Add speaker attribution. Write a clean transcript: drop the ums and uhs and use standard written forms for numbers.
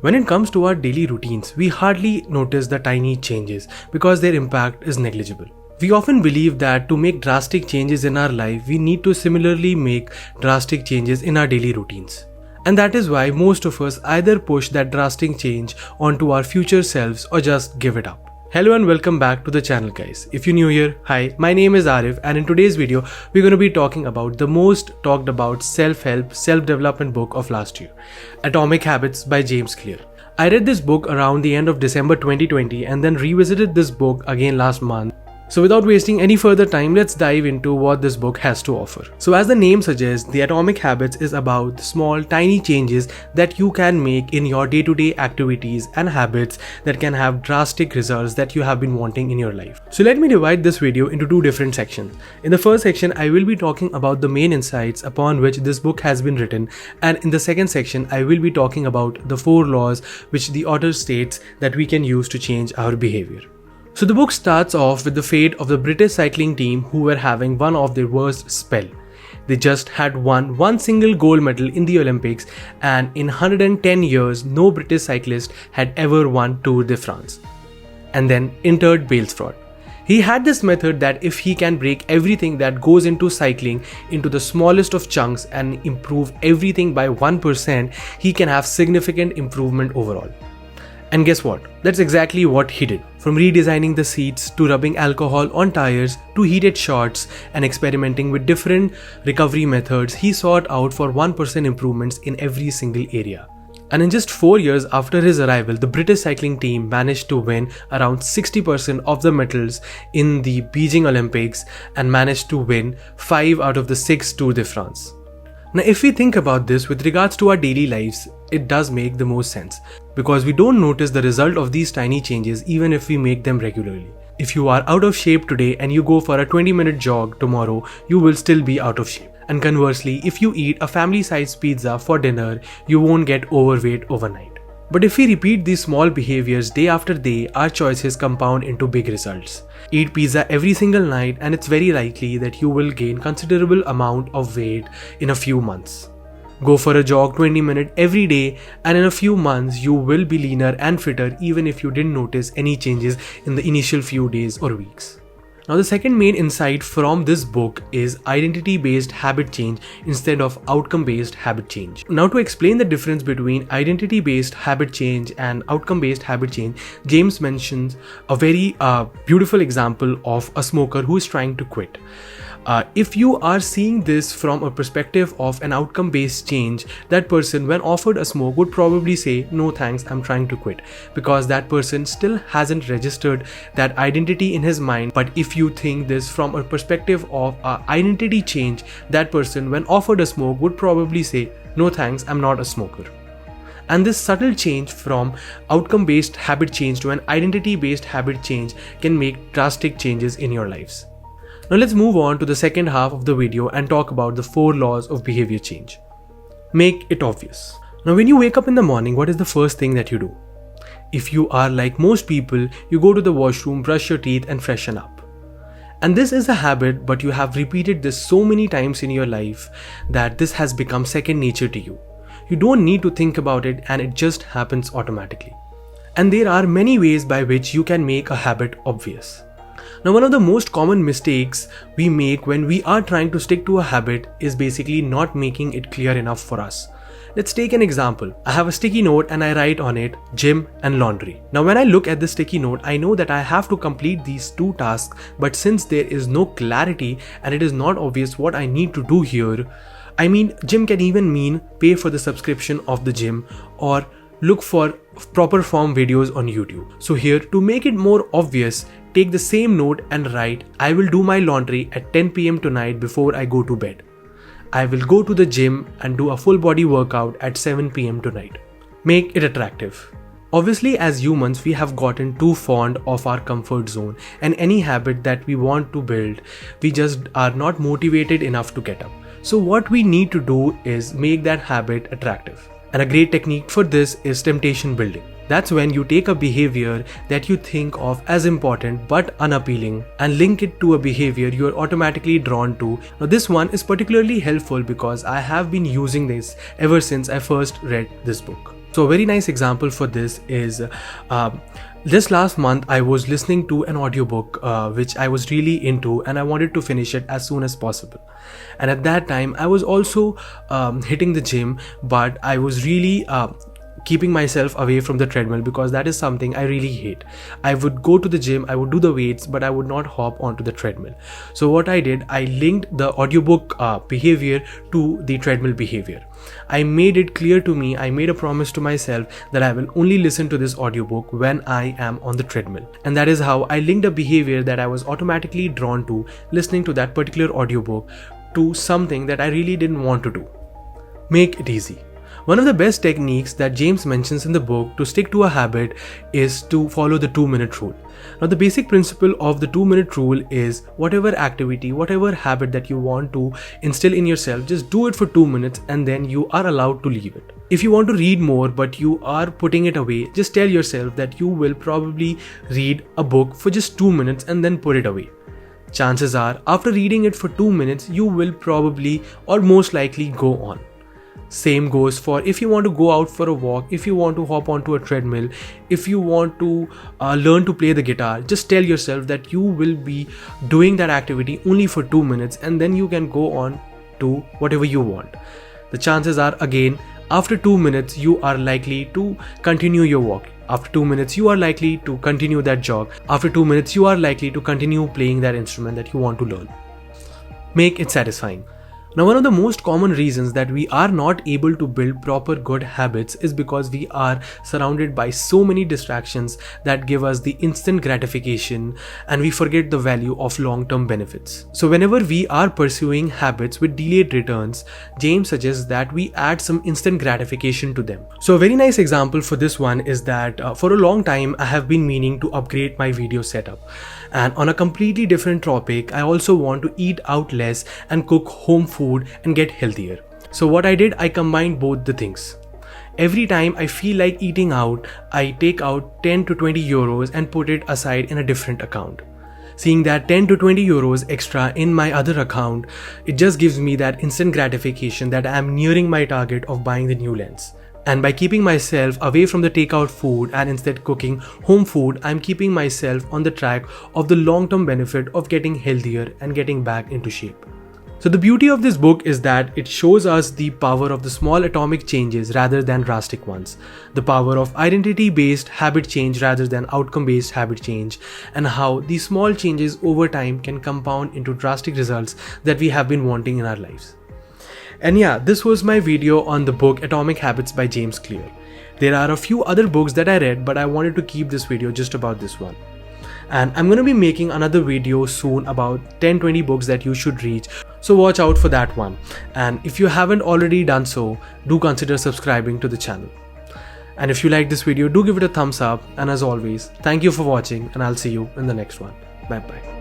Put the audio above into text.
Speaker 1: When it comes to our daily routines, we hardly notice the tiny changes because their impact is negligible. We often believe that to make drastic changes in our life, we need to similarly make drastic changes in our daily routines. And that is why most of us either push that drastic change onto our future selves or just give it up. Hello and welcome back to the channel, guys. If you're new here, hi, my name is Arif, and in today's video, we're going to be talking about the most talked about self-help, self-development book of last year, Atomic Habits by James Clear. I read this book around the end of December 2020 and then revisited this book again last month. So without wasting any further time, let's dive into what this book has to offer. So as the name suggests, the Atomic Habits is about small, tiny changes that you can make in your day-to-day activities and habits that can have drastic results that you have been wanting in your life. So let me divide this video into two different sections. In the first section, I will be talking about the main insights upon which this book has been written, and in the second section, I will be talking about the 4 laws which the author states that we can use to change our behavior. So the book starts off with the fate of the British cycling team who were having one of their worst spell. They just had won one single gold medal in the Olympics, and in 110 years no British cyclist had ever won Tour de France. And then entered Brailsford. He had this method that if he can break everything that goes into cycling into the smallest of chunks and improve everything by 1%, he can have significant improvement overall. And guess what? That's exactly what he did. From redesigning the seats to rubbing alcohol on tires to heated shots and experimenting with different recovery methods, he sought out for 1% improvements in every single area. And in just 4 years after his arrival, the British cycling team managed to win around 60% of the medals in the Beijing Olympics and managed to win 5 out of the 6 Tour de France. Now, if we think about this with regards to our daily lives, it does make the most sense because we don't notice the result of these tiny changes even if we make them regularly. If you are out of shape today and you go for a 20-minute jog tomorrow, you will still be out of shape. And conversely, if you eat a family-sized pizza for dinner, you won't get overweight overnight. But if we repeat these small behaviors day after day, our choices compound into big results. Eat pizza every single night and it's very likely that you will gain considerable amount of weight in a few months. Go for a jog 20 minutes every day and in a few months you will be leaner and fitter even if you didn't notice any changes in the initial few days or weeks. Now the second main insight from this book is identity-based habit change instead of outcome-based habit change. Now to explain the difference between identity-based habit change and outcome-based habit change, James mentions a very beautiful example of a smoker who is trying to quit. If you are seeing this from a perspective of an outcome-based change, that person when offered a smoke would probably say, no thanks, I'm trying to quit, because that person still hasn't registered that identity in his mind. But if you think this from a perspective of identity change, that person when offered a smoke would probably say, no thanks, I'm not a smoker. And this subtle change from outcome-based habit change to an identity-based habit change can make drastic changes in your lives. Now let's move on to the second half of the video and talk about the 4 laws of behavior change. Make it obvious. Now when you wake up in the morning, what is the first thing that you do? If you are like most people, you go to the washroom, brush your teeth and freshen up. And this is a habit, but you have repeated this so many times in your life that this has become second nature to you. You don't need to think about it and it just happens automatically. And there are many ways by which you can make a habit obvious. Now, one of the most common mistakes we make when we are trying to stick to a habit is basically not making it clear enough for us. Let's take an example. I have a sticky note and I write on it gym and laundry. Now when I look at the sticky note, I know that I have to complete these 2 tasks, but since there is no clarity and it is not obvious what I need to do here, I mean, gym can even mean pay for the subscription of the gym or look for proper form videos on YouTube. So here, to make it more obvious, take the same note and write, I will do my laundry at 10 PM tonight before I go to bed. I will go to the gym and do a full body workout at 7 PM tonight. Make it attractive. Obviously, as humans, we have gotten too fond of our comfort zone, and any habit that we want to build, we just are not motivated enough to get up. So what we need to do is make that habit attractive. And a great technique for this is temptation building. That's when you take a behavior that you think of as important but unappealing and link it to a behavior you are automatically drawn to. Now this one is particularly helpful because I have been using this ever since I first read this book. So a very nice example for this is this last month I was listening to an audiobook which I was really into, and I wanted to finish it as soon as possible. And at that time I was also hitting the gym, but I was really keeping myself away from the treadmill because that is something I really hate. I would go to the gym, I would do the weights, but I would not hop onto the treadmill. So what I did, I linked the audiobook behavior to the treadmill behavior. I made it clear to me, I made a promise to myself that I will only listen to this audiobook when I am on the treadmill. And that is how I linked a behavior that I was automatically drawn to, listening to that particular audiobook, to something that I really didn't want to do. Make it easy. One of the best techniques that James mentions in the book to stick to a habit is to follow the 2-minute rule. Now, the basic principle of the 2-minute rule is whatever activity, whatever habit that you want to instill in yourself, just do it for 2 minutes and then you are allowed to leave it. If you want to read more but you are putting it away, just tell yourself that you will probably read a book for just 2 minutes and then put it away. Chances are, after reading it for 2 minutes, you will probably or most likely go on. Same goes for if you want to go out for a walk, if you want to hop onto a treadmill, if you want to learn to play the guitar, just tell yourself that you will be doing that activity only for 2 minutes and then you can go on to whatever you want. The chances are, again, after 2 minutes you are likely to continue your walk. After 2 minutes you are likely to continue that jog. After 2 minutes you are likely to continue playing that instrument that you want to learn. Make it satisfying. Now, one of the most common reasons that we are not able to build proper good habits is because we are surrounded by so many distractions that give us the instant gratification, and we forget the value of long-term benefits. So whenever we are pursuing habits with delayed returns, James suggests that we add some instant gratification to them. So a very nice example for this one is that for a long time I have been meaning to upgrade my video setup. And on a completely different topic, I also want to eat out less and cook home food and get healthier. So what I did, I combined both the things. Every time I feel like eating out, I take out 10 to 20 euros and put it aside in a different account. Seeing that 10 to 20 euros extra in my other account, it just gives me that instant gratification that I am nearing my target of buying the new lens. And by keeping myself away from the takeout food and instead cooking home food, I'm keeping myself on the track of the long-term benefit of getting healthier and getting back into shape. So the beauty of this book is that it shows us the power of the small atomic changes rather than drastic ones, the power of identity-based habit change rather than outcome-based habit change, and how these small changes over time can compound into drastic results that we have been wanting in our lives. And yeah, this was my video on the book Atomic Habits by James Clear. There are a few other books that I read, but I wanted to keep this video just about this one. And I'm going to be making another video soon about 10-20 books that you should read, so watch out for that one. And if you haven't already done so, do consider subscribing to the channel. And if you like this video, do give it a thumbs up, and as always, thank you for watching and I'll see you in the next one. Bye bye.